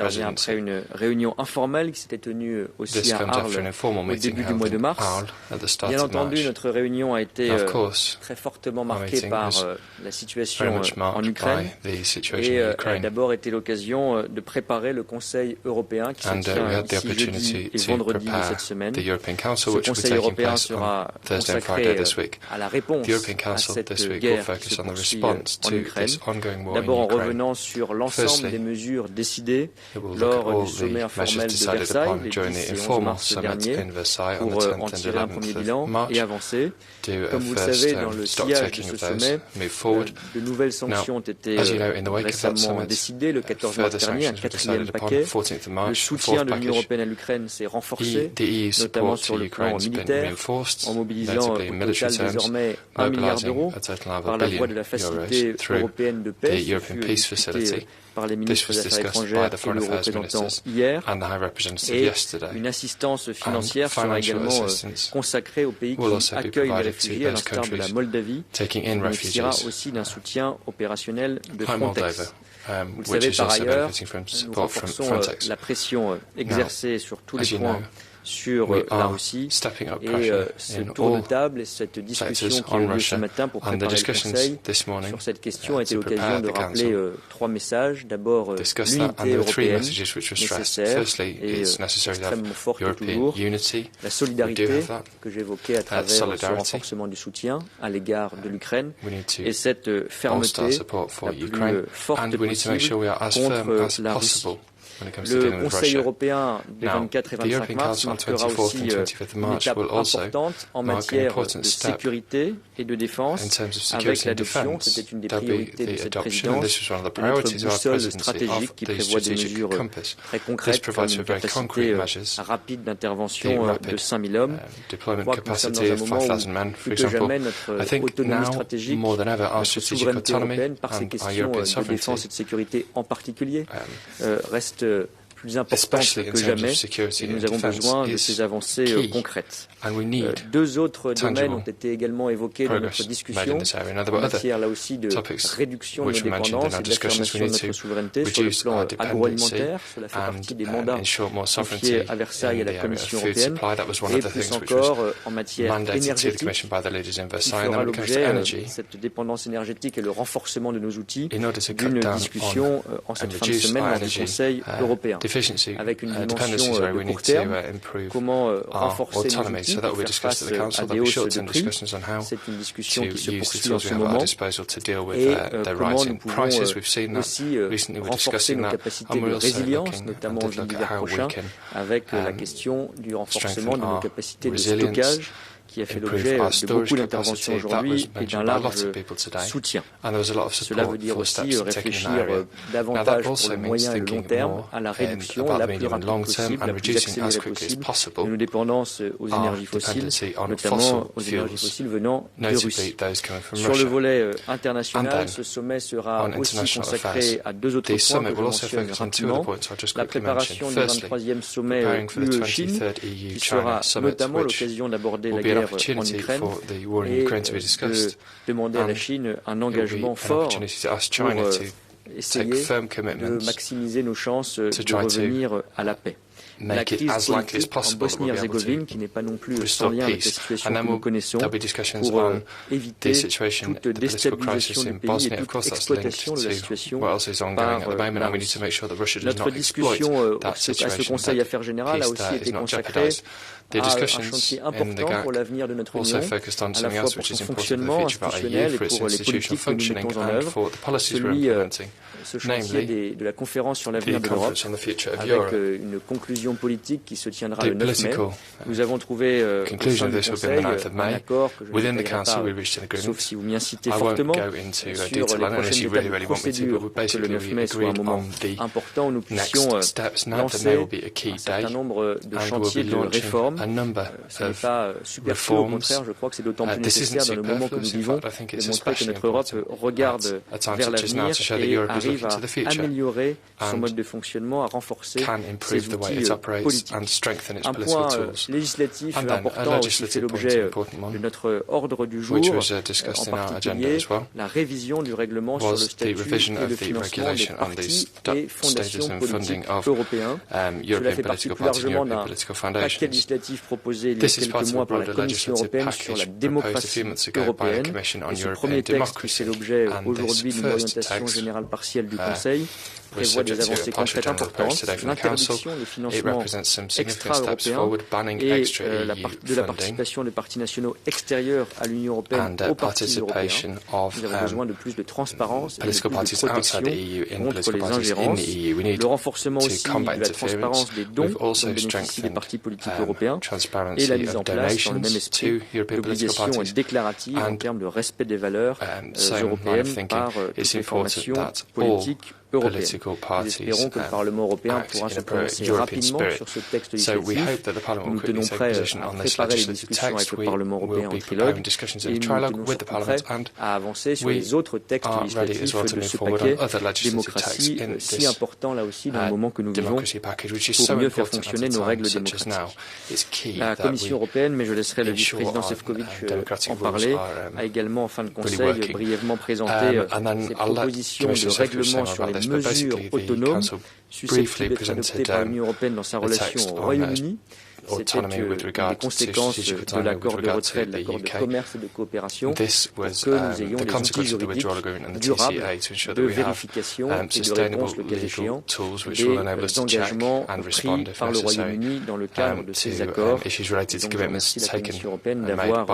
intervient après une réunion informelle qui s'était tenue aussi à Arles au début du mois de mars. Bien entendu, notre réunion a été très fortement marquée par la situation en Ukraine et a d'abord été l'occasion de préparer le Conseil européen qui se tient ici jeudi et vendredi de cette semaine. Ce Conseil européen sera consacré à la réponse à cette guerre qui se poursuit en Ukraine. D'abord en revenant sur l'ensemble des mesures décidées lors du sommet informel de Versailles, les 10 et 11 mars dernier, pour en tirer un premier bilan et avancer. Comme vous le savez, dans le sillage de ce sommet, de nouvelles sanctions ont été récemment décidées le 14 mars dernier, un quatrième paquet. Le soutien de l'Union européenne à l'Ukraine s'est renforcé, notamment sur le plan militaire, en mobilisant au total désormais 1 milliard d'euros par la voie de la facilité européenne de paix, qui fut discutée par les ministres des Affaires étrangères et le représentant hier. Et une assistance financière sera également consacrée aux pays qui accueillent les réfugiés, à l'instar de la Moldavie, qui bénéficiera aussi d'un soutien opérationnel de Frontex. Vous le savez par ailleurs, nous renforçons la pression exercée sur tous les points sur la Russie et ce tour de table et cette discussion qui a eu lieu ce matin pour préparer le Conseil sur cette question a été l'occasion de rappeler 3 messages. D'abord, l'unité européenne nécessaire et extrêmement forte toujours. La solidarité que j'évoquais à travers ce renforcement du soutien à l'égard de l'Ukraine et cette fermeté la plus forte possible contre la Russie. Le Conseil européen des 24 et 25 mars marquera aussi une étape importante en matière de sécurité et de défense avec l'adoption, c'était une des priorités de cette présidence, de notre boussole stratégique qui prévoit des mesures très concrètes comme une capacité rapide d'intervention de 5000 hommes. Je crois que nous sommes dans un moment où plus que jamais notre autonomie stratégique, notre souveraineté européenne par ces questions de défense et de sécurité en particulier reste plus importante que jamais et nous avons besoin de ces avancées concrètes. 2 autres domaines ont été également évoqués dans notre discussion en matière là aussi de réduction de nos dépendances et d'affirmation de notre souveraineté sur le plan agroalimentaire. Cela fait partie des mandats confiés à Versailles à la Commission européenne et plus encore en matière énergétique qui fera l'objet cette dépendance énergétique et le renforcement de nos outils d'une discussion en cette fin de semaine lors du Conseil européen. Avec une dimension de court terme, comment renforcer nos outils pour faire face à des hausses de prix. C'est une discussion qui se poursuit en ce moment. Et comment nous pouvons aussi renforcer nos capacités de résilience, notamment en l'hiver prochain, avec la question du renforcement de nos capacités de stockage, qui a fait l'objet de beaucoup d'interventions aujourd'hui et d'un large soutien. Cela veut dire aussi réfléchir davantage pour le moyen et le long terme à la réduction la plus rapide possible, la plus accélérée possible de nos dépendances aux énergies fossiles, notamment aux énergies fossiles venant de Russie. Sur le volet international, ce sommet sera aussi consacré à 2 autres points que je mentionne rapidement. La préparation du 23e sommet UE-Chine, qui sera notamment l'occasion d'aborder la guerre en Ukraine et de demander à la Chine un engagement fort pour essayer de maximiser nos chances de revenir à la paix. La crise politique en Bosnie-Herzégovine, qui n'est pas non plus sans lien avec la situation que nous connaissons, pour éviter toute déstabilisation du pays et toute exploitation de la situation par la Russie. Notre discussion à ce Conseil Affaires Générales a aussi été consacrée à un chantier important pour l'avenir de notre Union, à la fois pour son fonctionnement institutionnel et pour les politiques que nous mettons en œuvre, ce chantier de la conférence sur l'avenir de l'Europe, avec une conclusion politique qui se tiendra le 9 mai. Nous avons trouvé au sein du Conseil un accord que je ne détaillerai pas, sauf si vous m'y incitez fortement, sur les prochaines étapes de procédure pour que le 9 mai soit un moment important où nous puissions lancer un certain nombre de chantiers de réforme. Ce n'est pas superflu, au contraire, je crois que c'est d'autant plus nécessaire dans le moment que nous vivons de montrer que notre Europe regarde vers l'avenir et arrive à améliorer son mode de fonctionnement, à renforcer ses outils politique. Un point législatif important a aussi fait l'objet de notre ordre du jour, en particulier la révision du règlement sur le statut et le financement des partis et fondations politiques européens. Cela fait partie plus largement d'un paquet législatif proposé il y a quelques mois par la Commission européenne sur la démocratie européenne. Et ce premier texte, qui fait l'objet aujourd'hui d'une orientation générale partielle du Conseil, prévoit des avancées concrètes importantes, l'interdiction des financements extra-européens et de la participation des partis nationaux extérieurs à l'Union européenne aux partis européens. Nous avons besoin de plus de transparence et de plus de protection contre les ingérences, le renforcement aussi de la transparence des dons dont bénéficient les partis politiques européens et la mise en place, dans le même esprit, d'obligations déclaratives en termes de respect des valeurs européennes par toutes les formations politiques européenne. Nous espérons que le Parlement européen pourra se prononcer rapidement sur ce texte législatif. Nous nous tenons prêts à préparer les discussions avec le Parlement européen en trilogue et nous nous tenons surtout prêts à avancer sur les autres textes législatifs de ce paquet démocratie si important là aussi dans le moment que nous vivons pour mieux faire fonctionner nos règles démocratiques. La Commission européenne, mais je laisserai le vice-président Šefčovič en parler, a également en fin de conseil brièvement présenté ses propositions de règlement sur les mesures autonomes susceptibles d'être adoptées par l'Union européenne dans sa relation au Royaume-Uni. C'était des conséquences de l'accord de retrait, de l'accord de commerce et de coopération, pour que nous ayons des outils juridiques durables de vérification et de réponse, le cas échéant, des engagements pris par le Royaume-Uni dans le cadre de ces accords. Donc, je remercie la Commission européenne d'avoir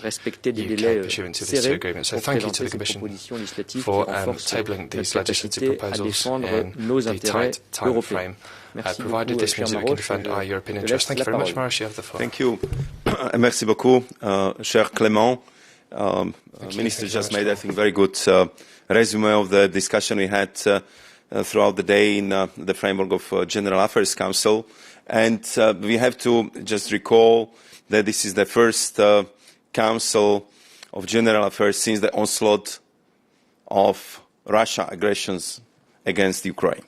respecté des délais serrés pour présenter ces propositions législatives qui renforcent notre capacité à défendre nos intérêts européens. Provided this means that we can defend our European interests. Thank you very much, Maurice. You have the floor. Thank you. Merci beaucoup, cher Clément. Minister just made, I think, very good resume of the discussion we had throughout the day in the framework of General Affairs Council. And we have to just recall that this is the first Council of General Affairs since the onslaught of Russia aggressions against Ukraine.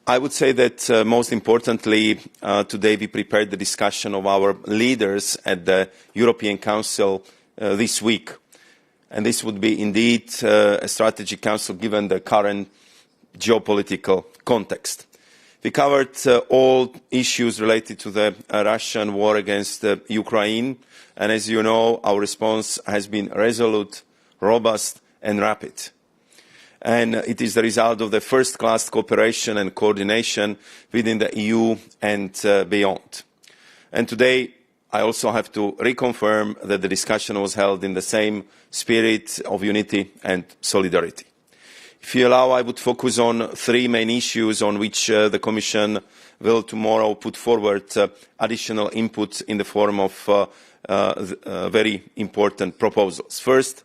I would say that most importantly, today we prepared the discussion of our leaders at the European Council this week. And this would be indeed a strategic council given the current geopolitical context. We covered all issues related to the Russian war against Ukraine. And as you know, our response has been resolute, robust and rapid. And it is the result of the first-class cooperation and coordination within the EU and beyond. And today, I also have to reconfirm that the discussion was held in the same spirit of unity and solidarity. If you allow, I would focus on three main issues on which the Commission will tomorrow put forward additional input in the form of very important proposals. First,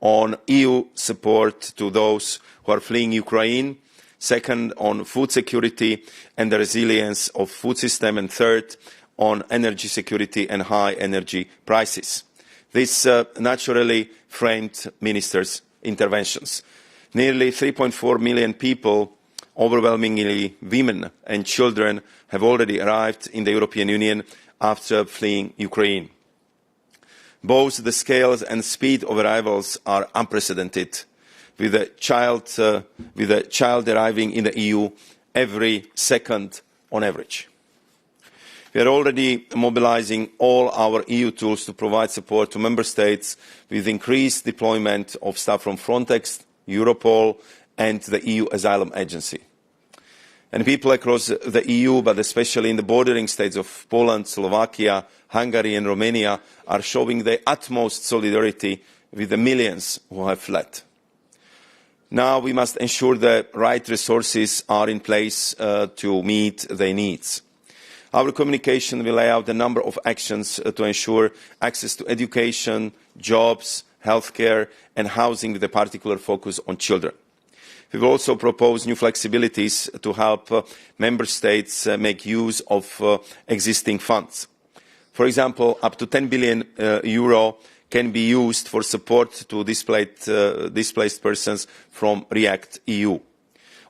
on EU support to those who are fleeing Ukraine. Second, on food security and the resilience of food system. And third, on energy security and high energy prices. This naturally framed ministers' interventions. Nearly 3.4 million people, overwhelmingly women and children, have already arrived in the European Union after fleeing Ukraine. Both the scales and speed of arrivals are unprecedented, with a child arriving in the EU every second on average. We are already mobilising all our EU tools to provide support to Member States with increased deployment of staff from Frontex, Europol and the EU Asylum Agency. And people across the EU, but especially in the bordering states of Poland, Slovakia, Hungary and Romania, are showing their utmost solidarity with the millions who have fled. Now we must ensure the right resources are in place to meet their needs. Our communication will lay out a number of actions to ensure access to education, jobs, healthcare and housing with a particular focus on children. We will also propose new flexibilities to help Member States make use of existing funds. For example, up to €10 billion can be used for support to displaced persons from REACT-EU.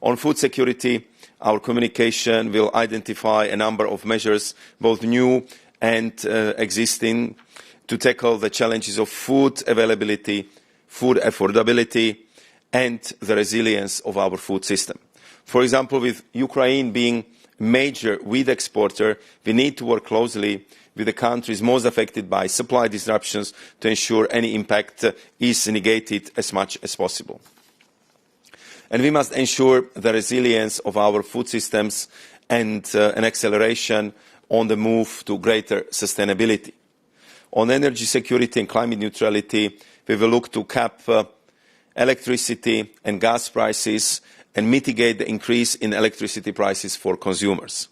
On food security, our communication will identify a number of measures, both new and existing, to tackle the challenges of food availability, food affordability, and the resilience of our food system. For example, with Ukraine being a major wheat exporter, we need to work closely with the countries most affected by supply disruptions to ensure any impact is negated as much as possible. And we must ensure the resilience of our food systems and an acceleration on the move to greater sustainability. On energy security and climate neutrality, we will look to cap electricity and gas prices and mitigate the increase in electricity prices for consumers.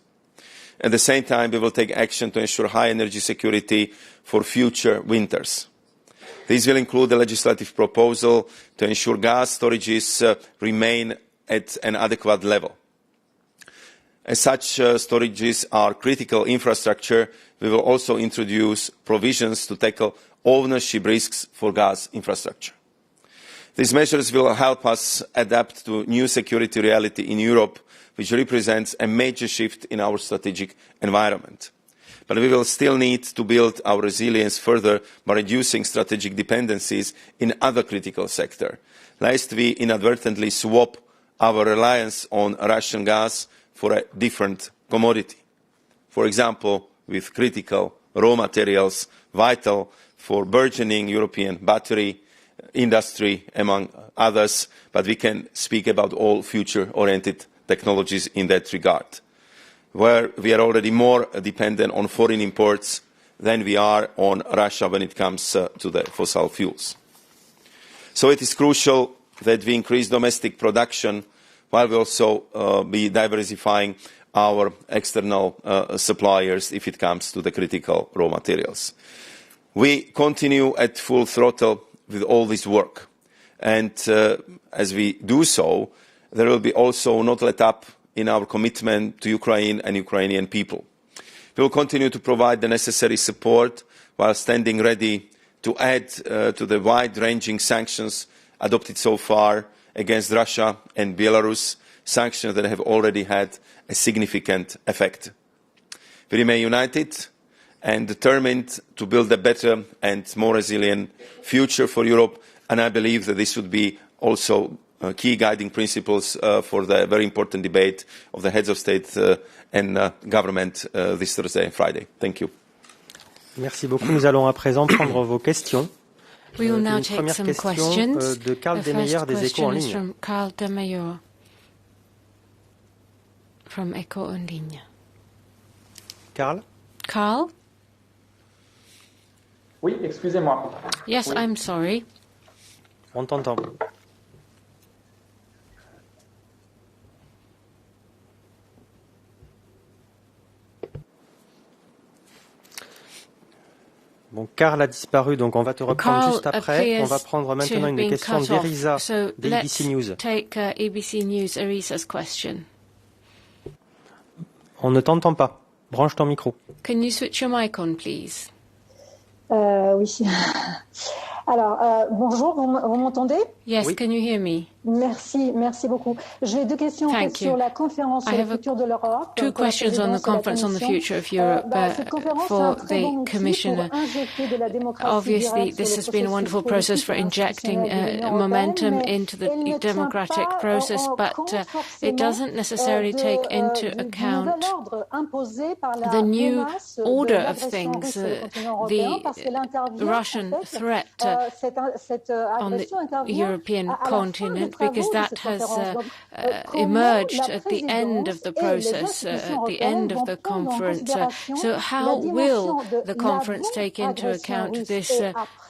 At the same time, we will take action to ensure high energy security for future winters. This will include a legislative proposal to ensure gas storages remain at an adequate level. As such storages are critical infrastructure, we will also introduce provisions to tackle ownership risks for gas infrastructure. These measures will help us adapt to new security reality in Europe, which represents a major shift in our strategic environment. But we will still need to build our resilience further by reducing strategic dependencies in other critical sectors, lest we inadvertently swap our reliance on Russian gas for a different commodity. For example, with critical raw materials vital for burgeoning European battery industry, among others, but we can speak about all future-oriented technologies in that regard, where we are already more dependent on foreign imports than we are on Russia when it comes to the fossil fuels. So it is crucial that we increase domestic production while we also be diversifying our external suppliers if it comes to the critical raw materials. We continue at full throttle with all this work, and as we do so, there will be also not let up in our commitment to Ukraine and Ukrainian people. We will continue to provide the necessary support while standing ready to add to the wide-ranging sanctions adopted so far against Russia and Belarus, sanctions that have already had a significant effect. We remain united and determined to build a better and more resilient future for Europe, and I believe that this would be also key guiding principles for the very important debate of the heads of state and government this Thursday and Friday. Thank you. Merci beaucoup. Nous allons à présent prendre vos questions. We will now take some questions. De Karl Demeyer des Échos en ligne. From Karl Demeyer from Échos en ligne. Karl? Karl? Oui, excusez-moi. Yes, oui. I'm sorry. On t'entend. Bon, Karl a disparu, donc on va te reprendre juste après. On va prendre maintenant une question d'Erisa de ABC News. Take ABC News, Erisa's question. On ne t'entend pas. Branche ton micro. Can you switch your mic on, please? Oui. Alors, bonjour, vous m'entendez? Yes, oui. Can you hear me? Merci beaucoup. J'ai deux questions sur la conférence sur le futur de l'Europe. Two questions on the conference on the future of Europe for the Commissioner. Obviously, this has been a wonderful process for injecting momentum into the democratic process, but it doesn't necessarily take into account the new order of things, the Russian threat on the European continent, because that has emerged at the end of the process, at the end of the conference. So how will the conference take into account this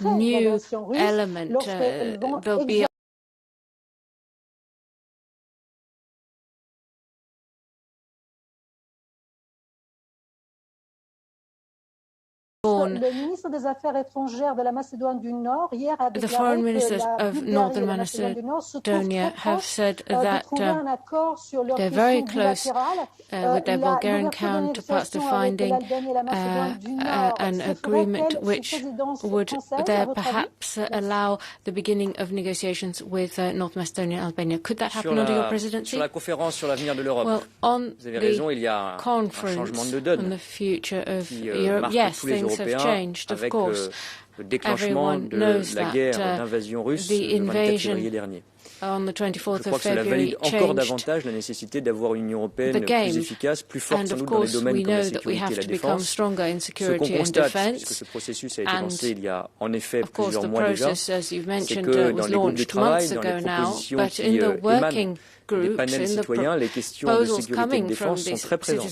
new element? There'll be born. Le ministre des Affaires étrangères de la Macédoine du Nord hier a The déclaré foreign que ministers la of Bulgarie Northern et la Macédoine du Nord se trouvent Macedonia très have proches said de that trouver un accord sur leurs they're very questions close bilatérales. with their Bulgarian L'ouverture des counterparts to négociations avec finding l'Albanie et la Macédoine du Nord an se agreement ferait-elle sous which présidence would française, à there votre avis? perhaps allow the beginning of negotiations with North Macedonia and Albania. Could that happen under your presidency? Sur la conférence sur l'avenir de l'Europe, well, on vous avez raison, il y a un changement de donne on the future of qui Europe. marque Yes, tous les things have Européens changed, of avec course. le déclenchement Everyone de knows la that, guerre d'invasion russe le 24 février dernier. On the 24th Je crois of que cela February valide encore davantage la nécessité d'avoir une Union européenne plus efficace, plus forte sans doute dans les domaines comme la sécurité et la défense. Ce qu'on constate, puisque ce processus a été lancé il y a en effet plusieurs mois déjà, c'est que dans les groupes de travail, dans les propositions qui émanent des panels citoyens, les questions de sécurité et de défense sont très présentes.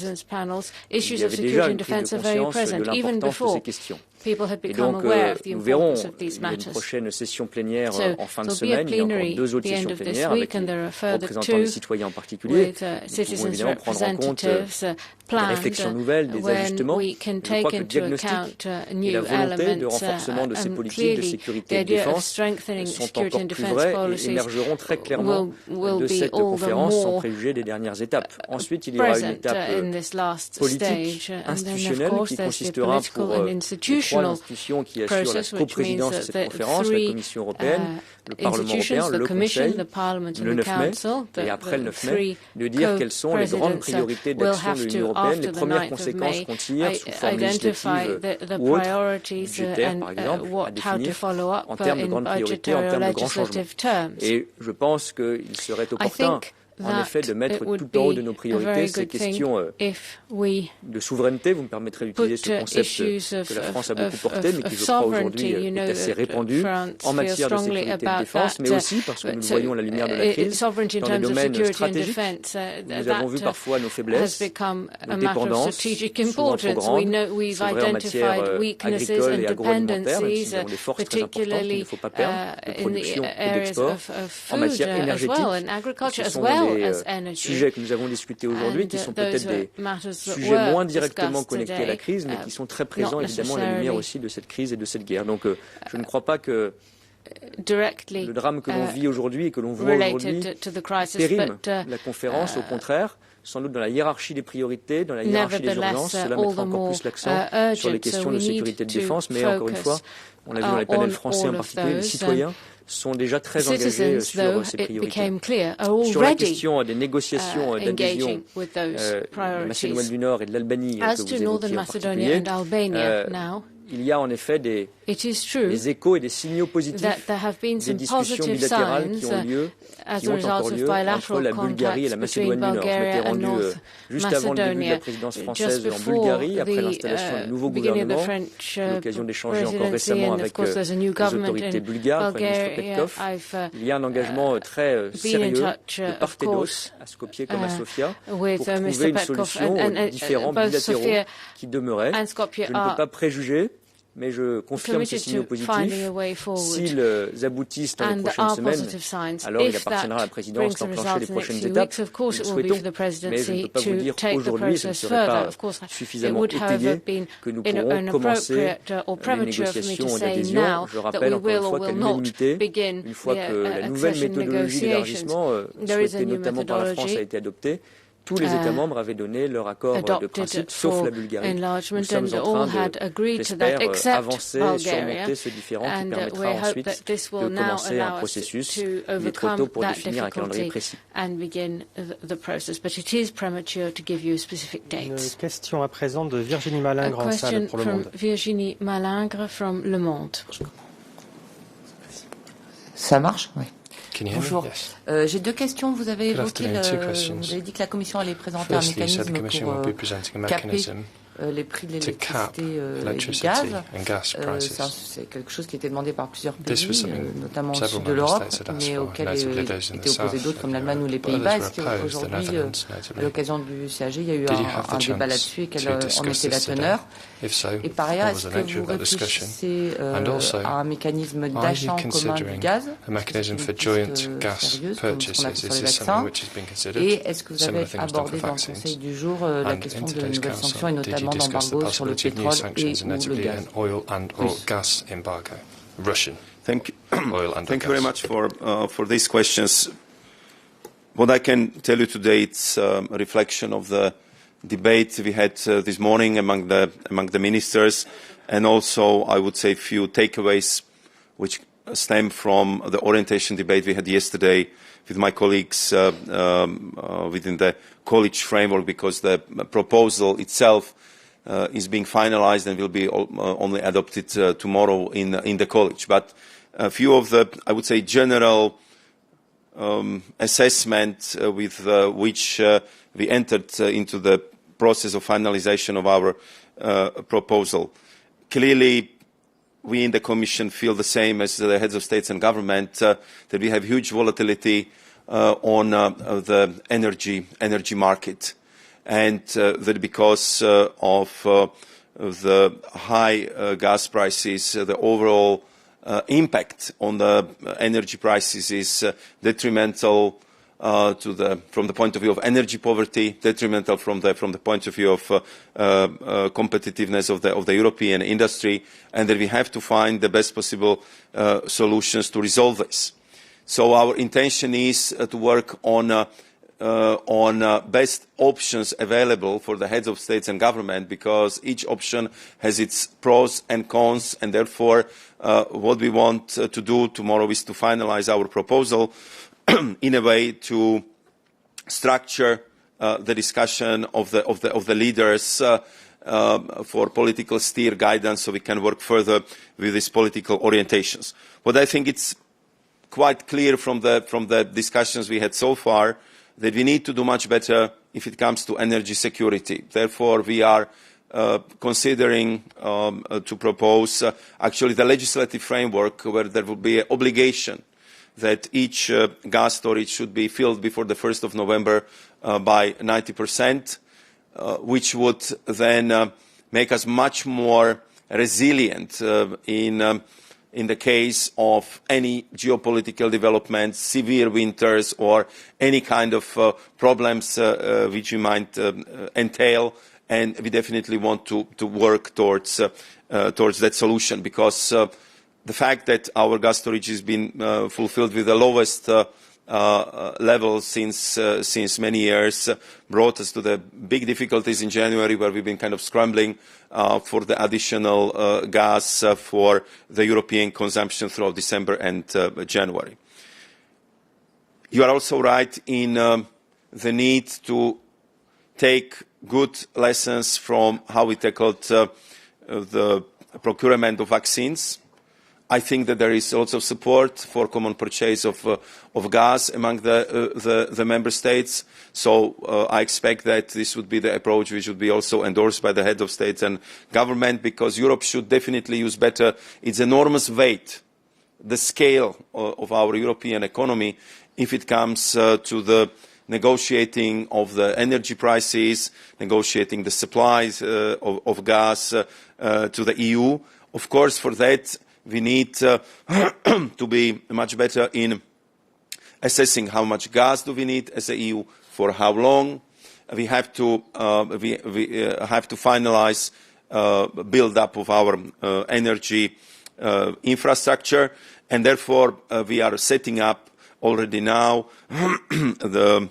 Il y avait déjà une prise de conscience de l'importance de ces questions. Et donc, nous verrons, il y a une prochaine session plénière en fin de semaine, il y a encore 2 autres sessions plénières avec les représentants des citoyens en particulier. Nous pouvons évidemment prendre en compte des réflexions nouvelles, des ajustements. Je crois que le diagnostic et la volonté de renforcement de ces politiques de sécurité et de défense sont encore plus vrais et émergeront très clairement de cette conférence sans préjuger des dernières étapes. Ensuite, il y aura une étape politique, institutionnelle qui consistera pour les 3 institutions qui assurent la coprésidence de cette conférence, la Commission européenne, le Parlement européen, le Conseil, le 9 mai, et après le 9 mai, de dire quelles sont les grandes priorités d'action de l'Union européenne, les premières conséquences qu'on tire sous forme législative ou autre, budgétaire par exemple, à définir en termes de grandes priorités, en termes de grands changements. Et je pense qu'il serait opportun en effet, de mettre tout en haut de nos priorités ces questions de souveraineté. Vous me permettrez d'utiliser ce concept que la France a beaucoup porté, mais qui, je crois, aujourd'hui est assez répandu en matière de sécurité et de défense, mais aussi parce que nous le voyons à la lumière de la crise, dans les domaines stratégiques. Nous avons vu parfois nos faiblesses, nos dépendances, souvent trop grandes. C'est vrai en matière agricole et agroalimentaire, même si nous avons des forces très importantes qu'il ne faut pas perdre, de production et d'export. En matière énergétique, ce sont des sujets que nous avons discutés aujourd'hui, qui sont peut-être des sujets moins directement connectés à la crise, mais qui sont très présents évidemment à la lumière aussi de cette crise et de cette guerre. Donc je ne crois pas que le drame que l'on vit aujourd'hui et que l'on voit aujourd'hui périme la conférence. Au contraire, sans doute dans la hiérarchie des priorités, dans la hiérarchie des urgences, cela mettra encore plus l'accent sur les questions de sécurité et de défense. Mais encore une fois, on l'a vu dans les panels français en particulier, les citoyens sont déjà très engagés sur ces priorités. Sur la question des négociations d'adhésion de la Macédoine du Nord et de l'Albanie que vous évoquiez en particulier, il y a en effet des échos et des signaux positifs des discussions bilatérales qui ont lieu, qui ont encore lieu entre la Bulgarie et la Macédoine du Nord. Je m'étais rendu juste avant le début de la présidence française en Bulgarie, après l'installation du nouveau gouvernement. J'ai eu l'occasion d'échanger encore récemment avec les autorités bulgares, le Premier ministre Petkov. Il y a un engagement très sérieux de part et d'autre, à Skopje comme à Sofia, pour trouver une solution aux différends bilatéraux qui demeuraient. Je ne peux pas préjuger, mais je confirme ces signaux positifs. S'ils aboutissent dans les prochaines semaines, alors il appartiendra à la présidence d'enclencher les prochaines étapes. Nous le souhaitons, mais je ne peux pas vous dire qu'aujourd'hui, ce ne serait pas suffisamment étayé que nous pourrons commencer les négociations d'adhésion. Je rappelle encore une fois qu'à l'unanimité, une fois que la nouvelle méthodologie d'élargissement, souhaitée notamment par la France, a été adoptée, tous les États membres avaient donné leur accord de principe, sauf la Bulgarie. Nous sommes en train de, j'espère, avancer et surmonter ce différend qui permettra ensuite de commencer un processus. Il est trop tôt pour définir un calendrier précis. Une question à présent de Virginie Malingre en salle pour Le Monde. Virginie Malingre from Le Monde. Ça marche? Oui. Bonjour. Yes. J'ai 2 questions. Vous avez évoqué, vous avez dit que la Commission allait présenter un mécanisme pour caper les prix de l'électricité et du gaz. C'est quelque chose qui était demandé par plusieurs pays, notamment au sud de l'Europe, mais auquel étaient opposés d'autres comme l'Allemagne ou les Pays-Bas. Est-ce qu'aujourd'hui, à l'occasion du CAG, il y a eu un débat là-dessus et quelle en était la teneur? Et par ailleurs, est-ce que vous réfléchissez à un mécanisme d'achat en commun du gaz, sérieuse, comme ce qu'on a fait sur les vaccins? Et est-ce que vous avez abordé dans le Conseil du jour la question de nouvelles sanctions et notamment éventuellement d'embargo sur le pétrole et ou le gaz. Thank you very much for these questions. What I can tell you today, it's a reflection of the debate we had this morning among the ministers, and also, I would say, a few takeaways which stem from the orientation debate we had yesterday with my colleagues within the college framework, because the proposal itself is being finalized and will be only adopted tomorrow in the college. But a few of the, I would say, general assessment with which we entered into the process of finalization of our proposal. Clearly, we in the Commission feel the same as the heads of states and government, that we have huge volatility on the energy market, and that because of the high gas prices, the overall impact on the energy prices is detrimental from the point of view of energy poverty, detrimental from the point of view of competitiveness of the European industry, and that we have to find the best possible solutions to resolve this. So our intention is to work on best options available for the heads of states and government, because each option has its pros and cons, and therefore what we want to do tomorrow is to finalize our proposal in a way to structure the discussion of the leaders for political steer guidance, so we can work further with these political orientations. What I think it's quite clear from the discussions we had so far, that we need to do much better if it comes to energy security. Therefore, we are considering to propose actually the legislative framework where there will be an obligation that each gas storage should be filled before the 1st of November by 90%, which would then make us much more resilient in the case of any geopolitical developments, severe winters, or any kind of problems which we might entail. And we definitely want to work towards that solution, because the fact that our gas storage has been fulfilled with the lowest level since many years brought us to the big difficulties in January, where we've been kind of scrambling for the additional gas for the European consumption throughout December and January. You are also right in the need to take good lessons from how we tackled the procurement of vaccines. I think that there is also support for common purchase of gas among the member states. So I expect that this would be the approach which would be also endorsed by the head of states and government, because Europe should definitely use better its enormous weight, the scale of our European economy, if it comes to the negotiating of the energy prices, negotiating the supplies of gas to the EU. Of course, for that, we need to be much better in assessing how much gas do we need as a EU, for how long. We have to finalize build up of our energy infrastructure, and therefore we are setting up already now the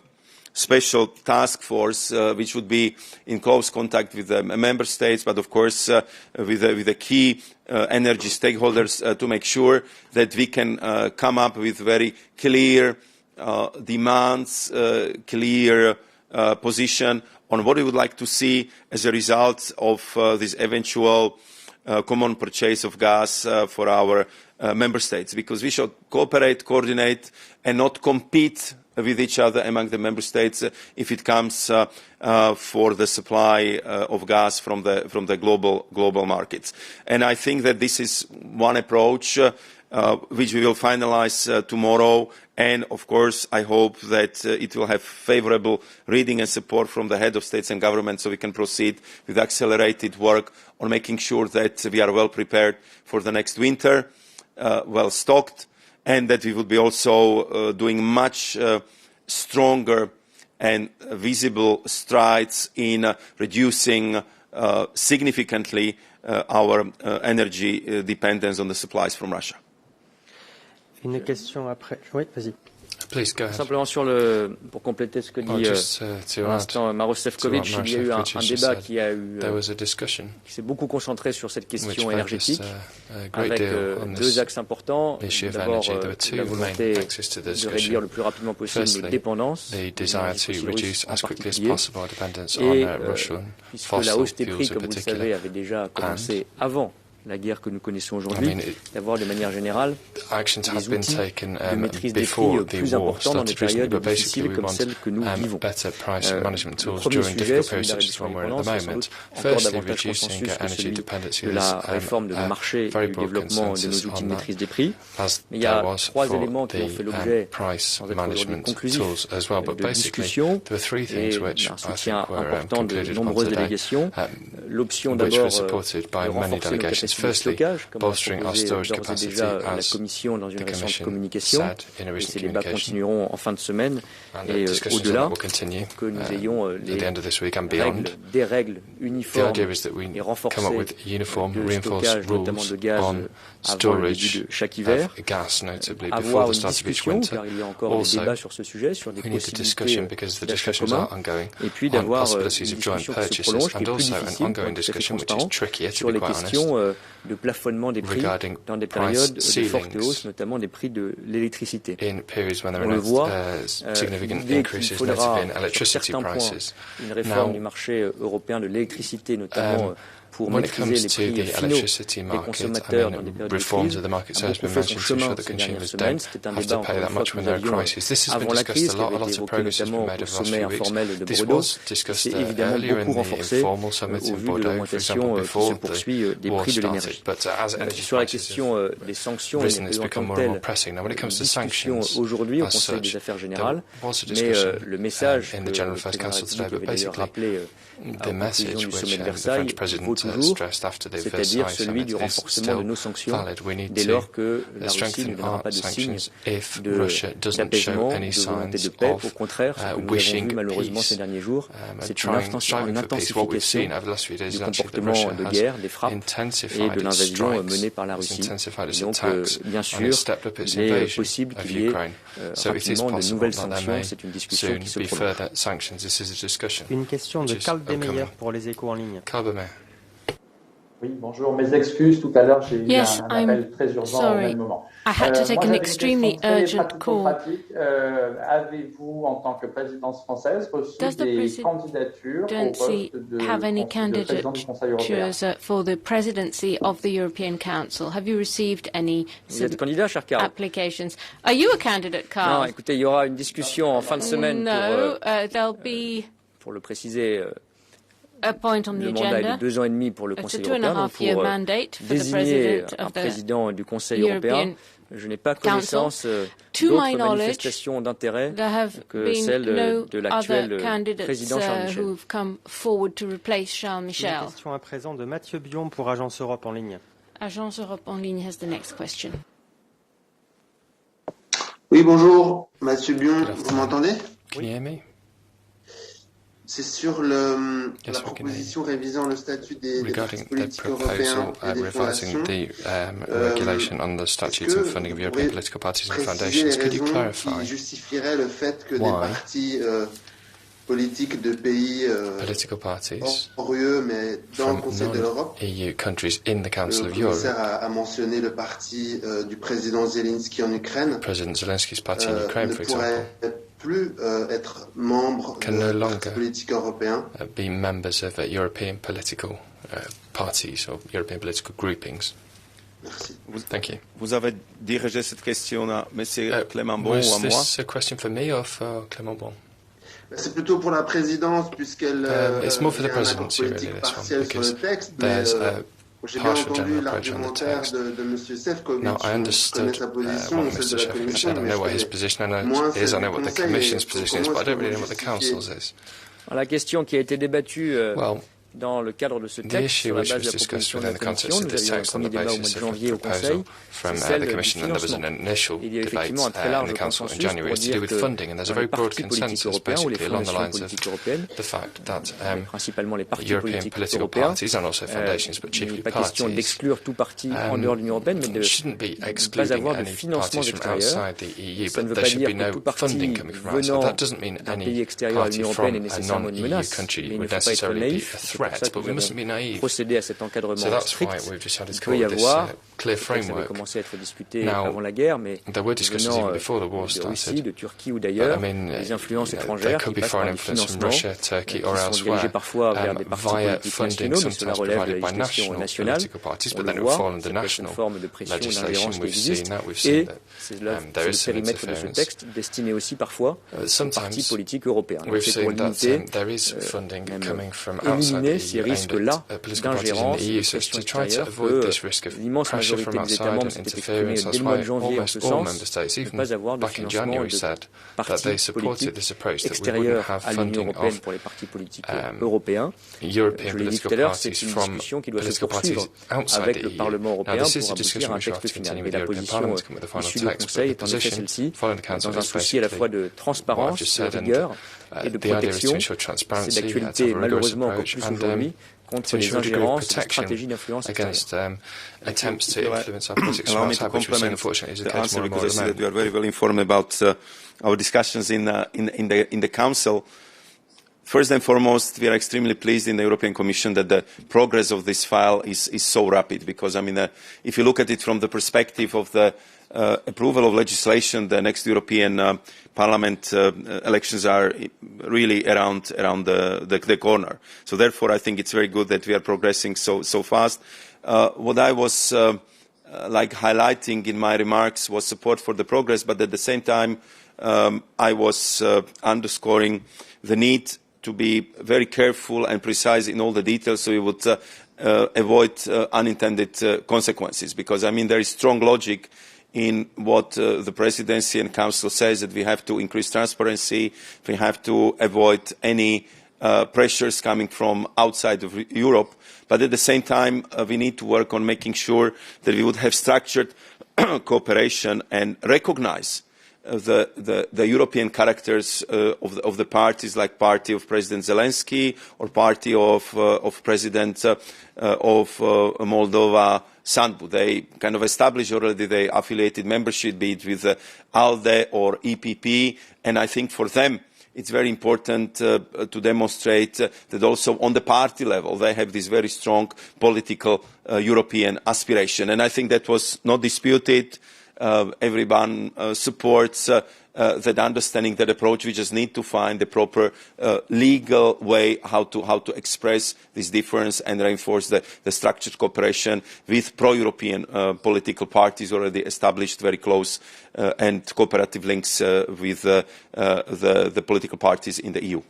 special task force, which would be in close contact with the member states, but of course with the key energy stakeholders to make sure that we can come up with very clear demands, clear position on what we would like to see as a result of this eventual common purchase of gas for our member states, because we should cooperate, coordinate, and not compete with each other among the member states if it comes for the supply of gas from the global markets. And I think that this is one approach which we will finalize tomorrow. And of course, I hope that it will have favorable reading and support from the head of states and government, so we can proceed with accelerated work on making sure that we are well prepared for the next winter, well stocked, and that we will be also doing much stronger and visible strides in reducing significantly our energy dependence on the supplies from Russia. Une question après. Oui, vas-y. Simplement pour compléter ce que dit à l'instant Maroš Šefčovič, il y a eu un débat qui s'est beaucoup concentré sur cette question énergétique, avec deux axes importants. D'abord, la volonté de réduire le plus rapidement possible nos dépendances, en particulier, et puisque la hausse des prix, comme vous le savez, avait déjà commencé avant la guerre que nous connaissons aujourd'hui, d'avoir de manière générale des outils de maîtrise des prix plus importants dans des périodes difficiles comme celles que nous vivons. Le premier sujet, celui de la réduction des dépendances, c'est sans doute encore davantage consensus que celui de la réforme de nos marchés et du développement de nos outils de maîtrise des prix. Mais il y a trois éléments qui ont fait l'objet, sans être aujourd'hui conclusifs, de discussions et d'un soutien important de nombreuses délégations. L'option d'abord de renforcer nos capacités de stockage, comme l'a proposé d'ores et déjà la Commission dans une récente communication. Et ces débats continueront en fin de semaine et au-delà, que nous ayons des règles uniformes et renforcées de stockage, notamment de gaz, avant le début de chaque hiver. Avoir une discussion, car il y a encore des débats sur ce sujet, sur des possibilités d'achat commun. Et puis d'avoir une discussion qui se prolonge, qui est plus difficile, pour être transparent, sur les questions de plafonnement des prix dans des périodes de forte hausse, notamment des prix de l'électricité. On le voit, dès qu'il faudra, sur certains points, une réforme du marché européen de l'électricité, notamment pour maîtriser les prix finaux des consommateurs dans des périodes de crise, a beaucoup fait son chemin ces dernières semaines. C'était un débat, encore une fois, que nous avions avant la crise, qui avait été évoqué notamment au sommet informel de Bordeaux. C'est évidemment beaucoup renforcé au vu de l'augmentation qui se poursuit des prix de l'énergie. Sur la question des sanctions, il n'y a en tant que telle discussion aujourd'hui au Conseil des affaires générales, mais le message que le président de la République avait d'ailleurs rappelé à la conclusion du sommet de Versailles vaut toujours, c'est-à-dire celui du renforcement de nos sanctions dès lors que la Russie ne donnera pas de signe d'apaisement, de volonté de paix. Au contraire, ce que nous avons vu malheureusement ces derniers jours, c'est une intensification du comportement de guerre, des frappes et de l'invasion menée par la Russie. Et donc, bien sûr, il est possible qu'il y ait rapidement de nouvelles sanctions. C'est une discussion qui se prolonge. Une question de Carl Demeyer pour les échos en ligne. Oui, bonjour. Mes excuses. Tout à l'heure, j'ai eu un appel très urgent au même moment. I had to take an extremely urgent call. Avez-vous, en tant que présidence française, reçu des candidatures au poste de président du Conseil européen? For the presidency of the European Council? Have you received any applications? Are you a candidate, Carl? Non, écoutez, il y aura une discussion en fin de semaine pour le préciser. A point on the le mandat est de 2 ans et demi pour le Conseil européen, donc pour désigner un président du Conseil européen. Je n'ai pas connaissance d'autres manifestations d'intérêt que celle de l'actuel président Charles Michel. Une question à présent de Mathieu Bion pour Agence Europe en ligne. Agence Europe en ligne has the next question. Oui, bonjour, Mathieu Bion, vous m'entendez? Oui. C'est sur la proposition révisant le statut des partis politiques européens et des fondations. Est-ce que vous raisons qui justifierait le fait que des partis politiques de pays hors UE, mais dans le Conseil de l'Europe, le commissaire a mentionné le parti du président Zelensky en Ukraine, ne pourrait plus être membre de partis politiques européens. Be members of European political parties or European political groupings. Merci. Thank you. Vous avez dirigé cette question à M. Clément Bon ou à moi? Was this a question for me or for Clément Bon? C'est plutôt pour la présidence, puisqu'elle it's more for the presidency, really, this one, because there's a partial general approach on the text. Now, I understood what Mr. Šefčovič said. I know what his position is, I know what the Commission's position is, but I don't really know what the Council's is. La question qui a été débattue Dans le cadre de ce texte, sur la base de la proposition de la Commission, nous avions un premier débat au mois de janvier au Conseil, c'est celle du financement. Il y a effectivement un très large consensus pour dire que les partis politiques européens ou les fondations politiques européennes, principalement les partis politiques européens, il n'est pas question d'exclure tout parti en dehors de l'Union européenne, mais de ne pas avoir de financement extérieur. Ça ne veut pas dire que tout parti venant d'un pays extérieur à l'Union européenne est nécessairement une menace, mais il ne faut pas être naïf. C'est pour ça que nous avons procédé à cet encadrement strict. Il peut y avoir, ça avait commencé à être discuté avant la guerre, mais venant de Russie, de Turquie ou d'ailleurs, des influences étrangères qui passent par des financements, qui sont dirigés parfois vers des partis politiques nationaux, mais cela relève de la législation nationale. On le voit, c'est une forme de pression ou d'ingérence qui existe, et c'est le périmètre de ce texte, destiné aussi parfois aux partis politiques européens. C'est pour limiter, éliminer ces risques-là d'ingérence et de pression extérieure que l'immense majorité des États membres s'était exprimée dès le mois de janvier en ce sens, ne pas avoir de financement de partis politiques extérieurs à l'Union européenne pour les partis politiques européens. Je l'ai dit tout à l'heure, c'est une discussion qui doit se poursuivre avec le Parlement européen pour aboutir à un texte final. Mais la position issue du Conseil est en effet celle-ci, dans un souci à la fois de transparence, de rigueur et de protection. C'est d'actualité malheureusement encore plus aujourd'hui contre les ingérences et les stratégies d'influence extérieure. Allow me to complement the answer because I see that we are very well informed about our discussions in the Council. First and foremost, we are extremely pleased in the European Commission that the progress of this file is so rapid because, I mean, if you look at it from the perspective of the approval of legislation, the next European Parliament elections are really around the corner. So therefore, I think it's very good that we are progressing so fast. What I was highlighting in my remarks was support for the progress, but at the same time, I was underscoring the need to be very careful and precise in all the details so we would avoid unintended consequences. Because, I mean, there is strong logic in what the Presidency and Council says, that we have to increase transparency, we have to avoid any pressures coming from outside of Europe. But at the same time, we need to work on making sure that we would have structured cooperation and recognize the European characters of the parties, like party of President Zelensky or party of President of Moldova, Sandu. They kind of established already the affiliated membership, be it with ALDE or EPP, and I think for them it's very important to demonstrate that also on the party level they have this very strong political European aspiration. And I think that was not disputed. Everyone supports that understanding, that approach. We just need to find the proper legal way how to express this difference and reinforce the structured cooperation with pro-European political parties already established very close and cooperative links with the political parties in the EU.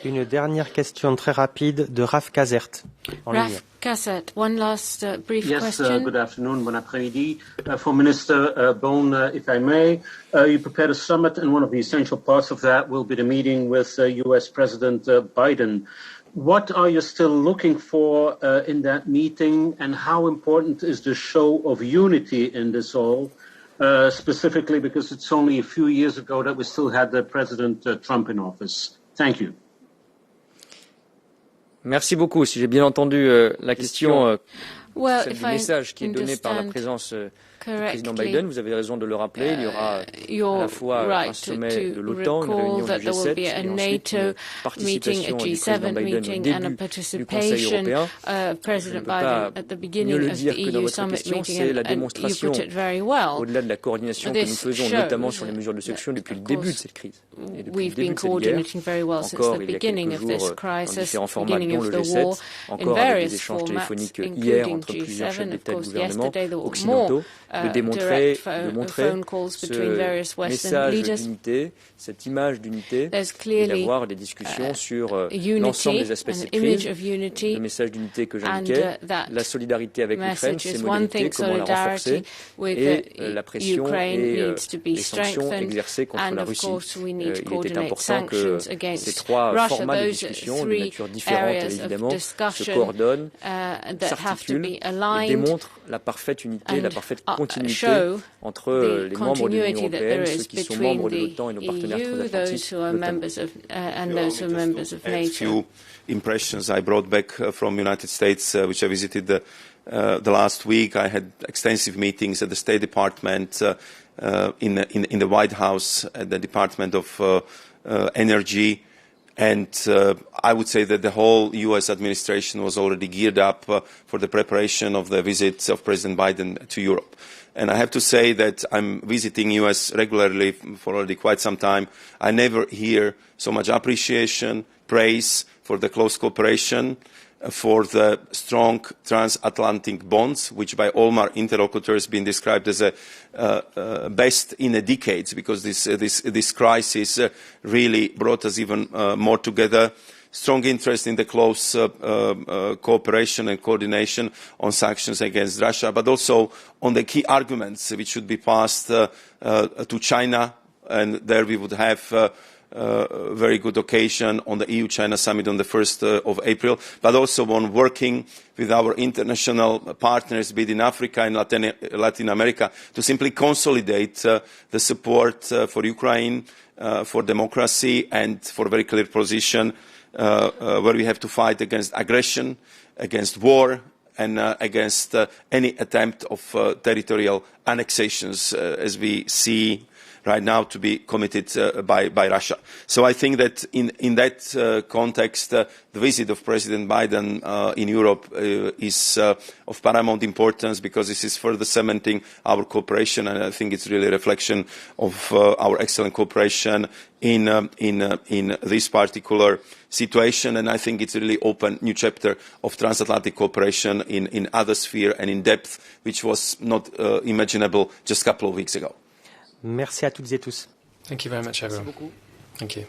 Une dernière question très rapide de Raf Kazert. Raf Kazert, one last brief question. Yes, good afternoon, bon après-midi. For Minister Bohn, if I may, you prepared a summit, and one of the essential parts of that will be the meeting with U.S. President Biden. What are you still looking for in that meeting, and how important is the show of unity in this all, specifically because it's only a few years ago that we still had President Trump in office? Thank you. Merci beaucoup. Si j'ai bien entendu la question, celle du message qui est donné par la présence du président Biden, vous avez raison de le rappeler, il y aura à la fois un sommet de l'OTAN, une réunion du G7, et ensuite une participation du président Biden au début du Conseil européen. Je ne peux pas mieux le dire que dans votre question, c'est la démonstration, au-delà de la coordination que nous faisons, notamment sur les mesures de sanction depuis le début de cette crise. Et depuis le début de cette guerre, encore il y a quelques jours, dans différents formats, dont le G7, encore avec des échanges téléphoniques hier entre plusieurs chefs d'État et de gouvernement occidentaux. de démontrer, de montrer ce message d'unité, cette image d'unité, et d'avoir des discussions sur l'ensemble des aspects de cette crise. Le message d'unité que j'indiquais, la solidarité avec l'Ukraine, ses modalités, comment la renforcer, et la pression et les sanctions exercées contre la Russie. Il était important que ces trois formats de discussion, de nature différente évidemment, se coordonnent, s'articulent et démontrent la parfaite unité, la parfaite continuité entre les membres de l'Union européenne, ceux qui sont membres de l'OTAN et nos partenaires transatlantiques. A few impressions I brought back from the United States, which I visited the last week. I had extensive meetings at the State Department, in the White House, at the Department of Energy. And I would say that the whole U.S. administration was already geared up for the preparation of the visit of President Biden to Europe. And I have to say that I'm visiting U.S. regularly for already quite some time. I never hear so much appreciation, praise for the close cooperation, for the strong transatlantic bonds, which by all my interlocutors been described as a best in a decade, because this crisis really brought us even more together. Strong interest in the close cooperation and coordination on sanctions against Russia, but also on the key arguments which should be passed to China, and there we would have very good occasion on the EU-China summit on the 1st of April, but also on working with our international partners, be it in Africa and Latin America, to simply consolidate the support for Ukraine, for democracy, and for a very clear position where we have to fight against aggression, against war, and against any attempt of territorial annexations, as we see right now to be committed by Russia. So I think that in that context, the visit of President Biden in Europe is of paramount importance, because this is further cementing our cooperation, and I think it's really a reflection of our excellent cooperation in this particular situation, and I think it's a really open new chapter of transatlantic cooperation in other sphere and in depth, which was not imaginable just a couple of weeks ago. Merci à toutes et tous. Thank you very much, everyone. Thank you.